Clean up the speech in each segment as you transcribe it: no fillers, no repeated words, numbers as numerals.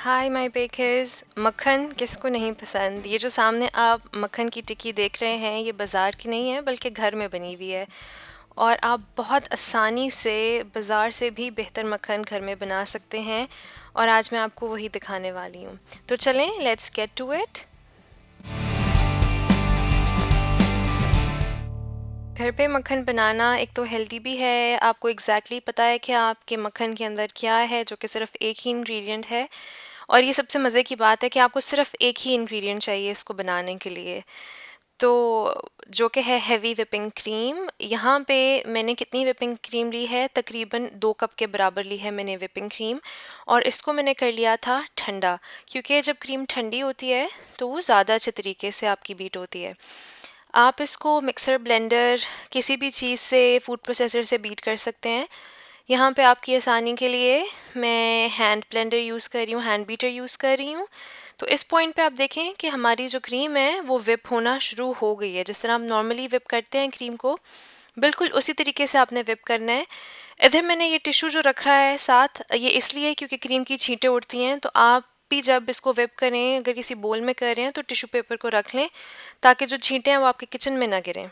Hi my bakers. मक्खन किसको नहीं पसंद। ये जो सामने आप मक्खन की टिक्की देख रहे हैं ये बाज़ार की नहीं है बल्कि घर में बनी हुई है। और आप बहुत आसानी से बाज़ार से भी बेहतर मक्खन घर में बना सकते हैं। और आज मैं आपको वही दिखाने वाली हूँ। तो चलें, लेट्स गेट टू इट। घर पे मक्खन बनाना एक तो हेल्दी भी है। आपको पता है कि आपके मक्खन के अंदर क्या है, जो कि सिर्फ एक ही इंग्रेडिएंट है। और ये सबसे मज़े की बात है कि आपको सिर्फ एक ही इंग्रेडिएंट चाहिए इसको बनाने के लिए। तो जो कि है हेवी व्हिपिंग क्रीम। यहाँ पे मैंने कितनी व्हिपिंग क्रीम ली है, तकरीबन 2 कप के बराबर ली है मैंने व्हिपिंग क्रीम। और इसको मैंने कर लिया था ठंडा, क्योंकि जब क्रीम ठंडी होती है तो वो ज़्यादा अच्छे तरीके से आपकी बीट होती है। आप इसको मिक्सर, ब्लेंडर, किसी भी चीज़ से, फूड प्रोसेसर से बीट कर सकते हैं। यहाँ पे आपकी आसानी के लिए मैं हैंड ब्लेंडर यूज़ कर रही हूँ, हैंड बीटर यूज़ कर रही हूँ। तो इस पॉइंट पे आप देखें कि हमारी जो क्रीम है वो विप होना शुरू हो गई है। जिस तरह हम नॉर्मली विप करते हैं क्रीम को, बिल्कुल उसी तरीके से आपने विप करना है। इधर मैंने ये टिश्यू जो रखा है साथ, ये इसलिए क्योंकि क्रीम की छींटें उड़ती हैं। तो आप भी जब इसको विप करें, अगर किसी बोल में कर रहे हैं तो टिश्यू पेपर को रख लें, ताकि जो छींटें हैं वो आपके किचन में ना गिरें।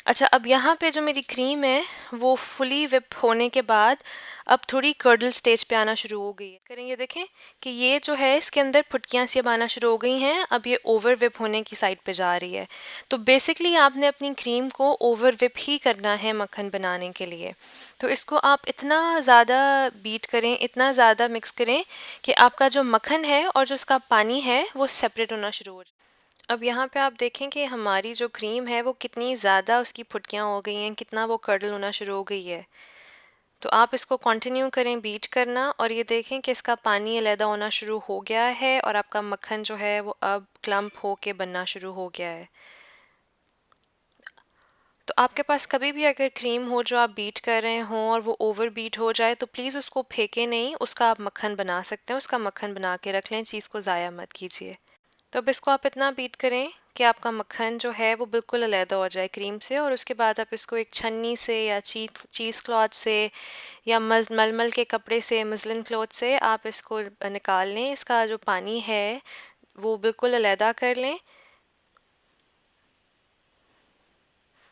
अच्छा, अब यहाँ पे जो मेरी क्रीम है वो फुली विप होने के बाद अब थोड़ी कर्डल स्टेज पे आना शुरू हो गई है। करेंगे, देखें कि ये जो है इसके अंदर फुटकियाँ सी अब आना शुरू हो गई हैं। अब ये ओवर विप होने की साइड पे जा रही है। तो बेसिकली आपने अपनी क्रीम को ओवर विप ही करना है मक्खन बनाने के लिए। तो इसको आप इतना ज़्यादा बीट करें, इतना ज़्यादा मिक्स करें कि आपका जो मक्खन है और जो उसका पानी है वो सेपरेट होना शुरू हो जाए। अब यहाँ पे आप देखें कि हमारी जो क्रीम है वो कितनी ज़्यादा उसकी फुटकियाँ हो गई हैं, कितना वो कर्डल होना शुरू हो गई है। तो आप इसको कंटिन्यू करें बीट करना, और ये देखें कि इसका पानी अलहदा होना शुरू हो गया है और आपका मक्खन जो है वो अब क्लम्प हो के बनना शुरू हो गया है। तो आपके पास कभी भी अगर क्रीम हो जो आप बीट कर रहे हों और वो ओवर बीट हो जाए तो प्लीज़ उसको फेंकें नहीं, उसका आप मक्खन बना सकते हैं। उसका मक्खन बना के रख लें, चीज़ को ज़ाया मत कीजिए। तो अब इसको आप इतना बीट करें कि आपका मक्खन जो है वो बिल्कुल अलहदा हो जाए क्रीम से। और उसके बाद आप इसको एक छन्नी से या चीज़ क्लॉथ से या मलमल के कपड़े से, मसलिन क्लॉथ से आप इसको निकाल लें। इसका जो पानी है वो बिल्कुल अलहदा कर लें,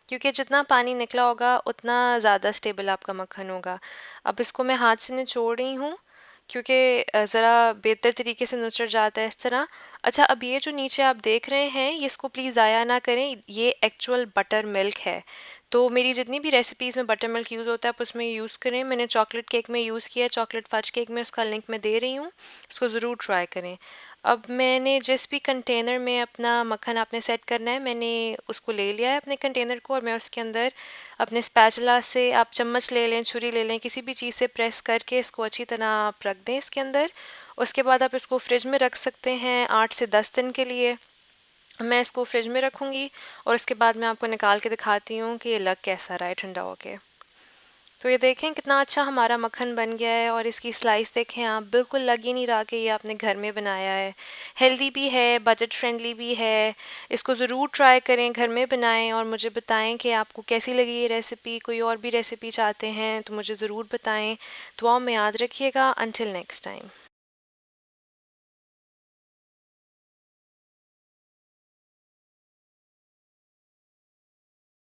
क्योंकि जितना पानी निकला होगा उतना ज़्यादा स्टेबल आपका मक्खन होगा। अब इसको मैं हाथ से निचोड़ रही हूँ, क्योंकि ज़रा बेहतर तरीके से नुचड़ जाता है इस तरह। अच्छा, अब ये जो नीचे आप देख रहे हैं ये इसको प्लीज़ ज़ाया ना करें, ये एक्चुअल बटर मिल्क है। तो मेरी जितनी भी रेसिपीज़ में बटर मिल्क यूज़ होता है आप उसमें यूज़ करें। मैंने चॉकलेट केक में यूज़ किया, चॉकलेट फज केक में, उसका लिंक मैं दे रही हूँ, इसको ज़रूर ट्राई करें। अब मैंने जिस भी कंटेनर में अपना मक्खन आपने सेट करना है, मैंने उसको ले लिया है अपने कंटेनर को, और मैं उसके अंदर अपने स्पैचुला से, आप चम्मच ले लें, छुरी ले लें, किसी भी चीज़ से प्रेस करके इसको अच्छी तरह आप रख दें इसके अंदर। उसके बाद आप इसको फ्रिज में रख सकते हैं 8 से 10 दिन के लिए। मैं इसको फ्रिज में रखूँगी और उसके बाद मैं आपको निकाल के दिखाती हूँ कि ये लग कैसा रहा है ठंडा होके। तो ये देखें कितना अच्छा हमारा मक्खन बन गया है, और इसकी स्लाइस देखें आप, बिल्कुल लग ही नहीं रहा कि ये आपने घर में बनाया है। हेल्दी भी है, बजट फ्रेंडली भी है। इसको ज़रूर ट्राई करें, घर में बनाएं और मुझे बताएं कि आपको कैसी लगी ये रेसिपी। कोई और भी रेसिपी चाहते हैं तो मुझे ज़रूर बताएं। दुआओं में याद रखिएगा। Until next time.